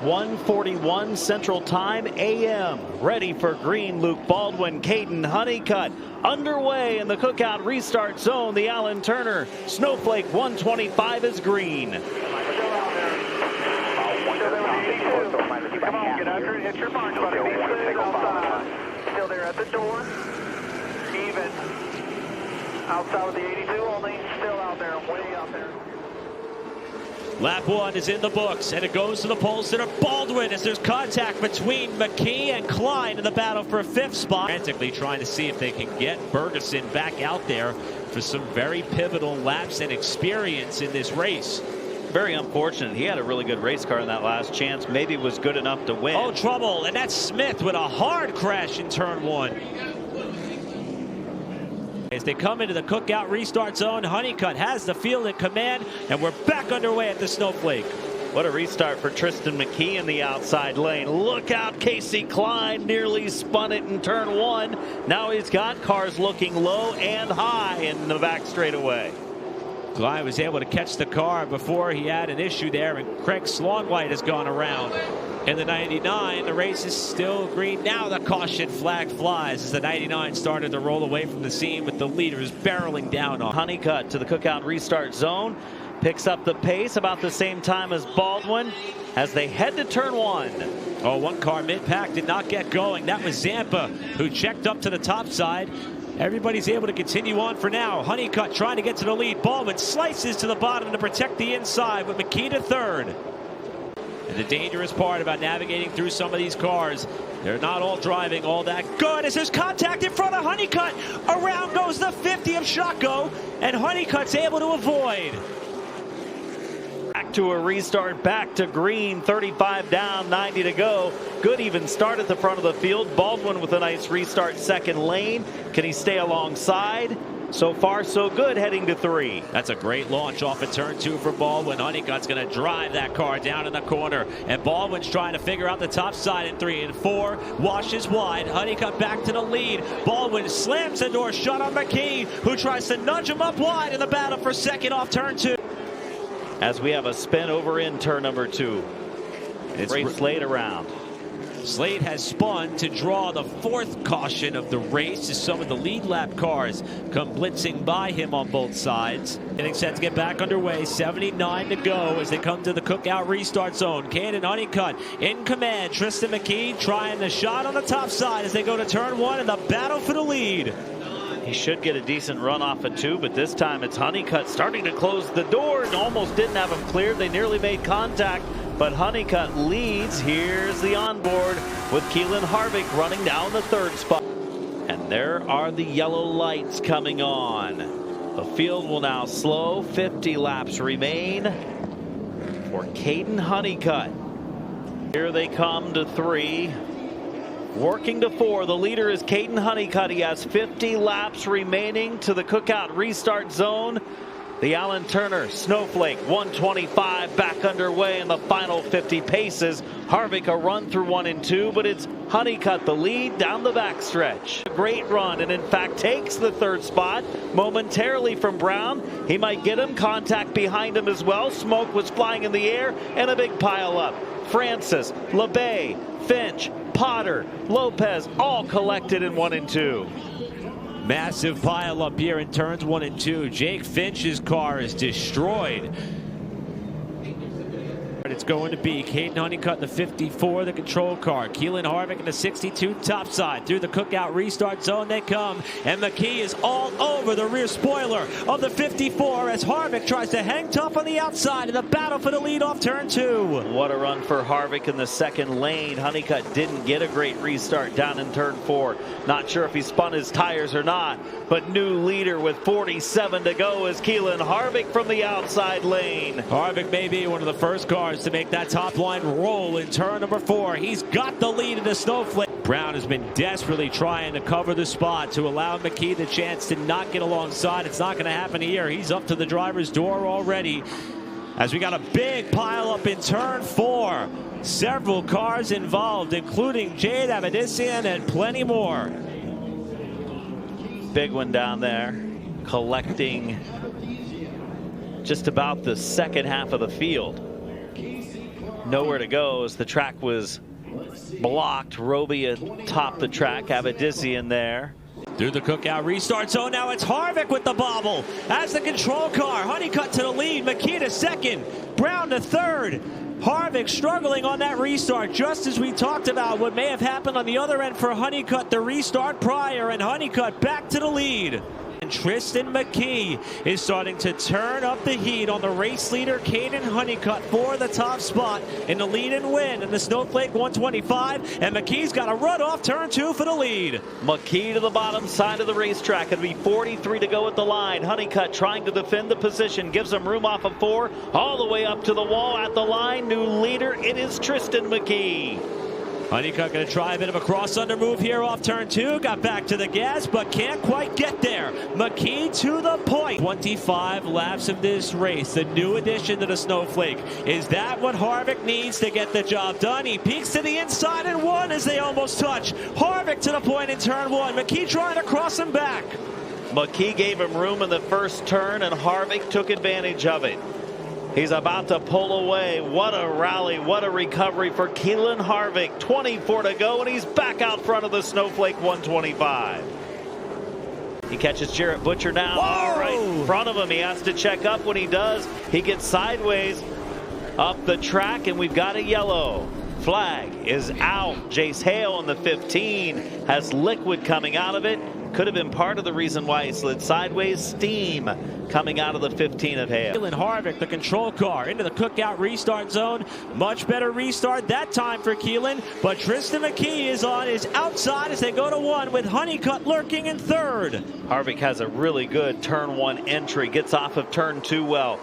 1:41 Central Time AM. Ready for green. Luke Baldwin, Caden Honeycutt underway in the Cookout restart zone. The Alan Turner Snowflake 125 is green. Come on, get after it, hit your mark, buddy. Still there at the door. Even. Outside of the 82 only. Still out there, way out there. Lap 1 is in the books, and it goes to the pole sitter Baldwin as there's contact between McKee and Klein in the battle for a 5th spot. Frantically trying to see if they can get Bergeson back out there for some very pivotal laps and experience in this race. Very unfortunate. He had a really good race car in that last chance. Maybe was good enough to win. Oh, trouble, and that's Smith with a hard crash in turn 1. As they come into the Cookout restart zone, Honeycutt has the field in command, and we're back underway at the Snowflake. What a restart for Tristan McKee in the outside lane. Look out, Casey Klein nearly spun it in turn 1. Now he's got cars looking low and high in the back straightaway. Klein was able to catch the car before he had an issue there, and Craig Slongwhite has gone around. In the 99, the race is still green. Now the caution flag flies as the 99 started to roll away from the scene with the leaders barreling down on. Honeycutt to the Cookout restart zone. Picks up the pace about the same time as Baldwin as they head to turn 1. Oh, one car mid-pack did not get going. That was Zampa, who checked up to the top side. Everybody's able to continue on for now. Honeycutt trying to get to the lead. Baldwin slices to the bottom to protect the inside with McKee to 3rd. And the dangerous part about navigating through some of these cars, they're not all driving all that good as there's contact in front of Honeycutt. Around goes the 50 of Shocko, and Honeycutt's able to avoid. Back to a restart, back to green, 35 down, 90 to go. Good even start at the front of the field. Baldwin with a nice restart, second lane. Can he stay alongside? So far, so good, heading to 3. That's a great launch off of turn 2 for Baldwin. Honeycutt's going to drive that car down in the corner, and Baldwin's trying to figure out the top side in 3 and 4. Washes wide. Honeycutt back to the lead. Baldwin slams the door shut on McKee, who tries to nudge him up wide in the battle for 2nd off turn 2. As we have a spin over in turn number 2. It's Slade around. Slade has spun to draw the 4th caution of the race as some of the lead lap cars come blitzing by him on both sides. Getting set to get back underway. 79 to go as they come to the Cookout restart zone. Caden Honeycutt in command. Tristan McKee trying the shot on the top side as they go to turn 1 in the battle for the lead. He should get a decent run off of 2, but this time it's Honeycutt starting to close the door and almost didn't have him cleared. They nearly made contact, but Honeycutt leads. Here's the onboard with Keelan Harvick running down the 3rd spot. And there are the yellow lights coming on. The field will now slow. 50 laps remain for Caden Honeycutt. Here they come to 3. Working to 4, the leader is Caden Honeycutt. He has 50 laps remaining to the Cookout restart zone. The Alan Turner Snowflake 125 back underway in the final 50 paces. Harvick a run through 1 and 2, but it's Honeycutt the lead down the backstretch. A great run, and in fact takes the 3rd spot momentarily from Brown. He might get him. Contact behind him as well. Smoke was flying in the air, and a big pile up. Francis, LeBay, Finch, Potter, Lopez all collected in 1 and 2. Massive pile up here in turns 1 and 2. Jake Finch's car is destroyed. It's going to be Caden Honeycutt in the 54, the control car. Keelan Harvick in the 62 topside. Through the Cookout restart zone they come, and McKee is all over the rear spoiler of the 54 as Harvick tries to hang tough on the outside in the battle for the lead off turn 2. What a run for Harvick in the 2nd lane. Honeycutt didn't get a great restart down in turn 4. Not sure if he spun his tires or not, but new leader with 47 to go is Keelan Harvick from the outside lane. Harvick may be one of the first cars to make that top line roll in turn number 4. He's got the lead in the Snowflake. Brown has been desperately trying to cover the spot to allow McKee the chance to not get alongside. It's not going to happen here. He's up to the driver's door already as we got a big pile up in turn 4. Several cars involved, including Jade Avedissian and plenty more. Big one down there, collecting just about the 2nd half of the field. nowhere to go as the track was blocked. Roby atop the track, Abadissian there. Through the cookout restart zone, now it's Harvick with the bobble as the control car. Honeycutt to the lead, McKee to second, Brown to third. Harvick struggling on that restart, just as we talked about what may have happened on the other end for Honeycutt, the restart prior, and Honeycutt back to the lead. And Tristan McKee is starting to turn up the heat on the race leader, Caden Honeycutt, for the top spot in the lead and win in the Snowflake 125. And McKee's got a run off turn 2 for the lead. McKee to the bottom side of the racetrack. It'll be 43 to go at the line. Honeycutt trying to defend the position. Gives him room off of 4. All the way up to the wall at the line. New leader, it is Tristan McKee. Honeycutt going to try a bit of a cross under move here off turn 2. Got back to the gas, but can't quite get there. McKee to the point. 25 laps of this race. The new addition to the Snowflake. Is that what Harvick needs to get the job done? He peeks to the inside and 1 as they almost touch. Harvick to the point in turn 1. McKee trying to cross him back. McKee gave him room in the first turn, and Harvick took advantage of it. He's about to pull away. What a rally, what a recovery for Keelan Harvick. 24 to go, and he's back out front of the Snowflake 125. He catches Jarrett Butcher now. All right in front of him. He has to check up. When he does, he gets sideways up the track, and we've got a yellow. Flag is out. Jace Hale in the 15 has liquid coming out of it. Could have been part of the reason why he slid sideways. Steam coming out of the 15 of Hale. Keelan Harvick, the control car, into the cookout restart zone. Much better restart that time for Keelan, but Tristan McKee is on his outside as they go to 1 with Honeycutt lurking in third. Harvick has a really good turn 1 entry. Gets off of turn 2 well.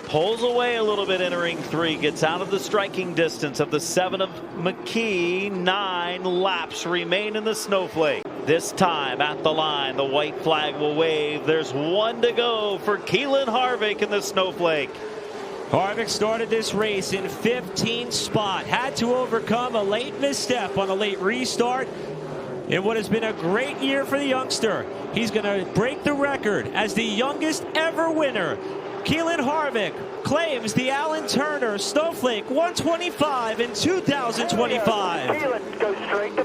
Pulls away a little bit entering 3, gets out of the striking distance of the 7 of McKee. 9 laps remain in the Snowflake. This time at the line, the white flag will wave. There's 1 to go for Keelan Harvick in the Snowflake. Harvick started this race in 15th spot. Had to overcome a late misstep on a late restart in what has been a great year for the youngster. He's going to break the record as the youngest ever winner. Keelan Harvick claims the Alan Turner Snowflake 125 in 2025. Keelan goes straight to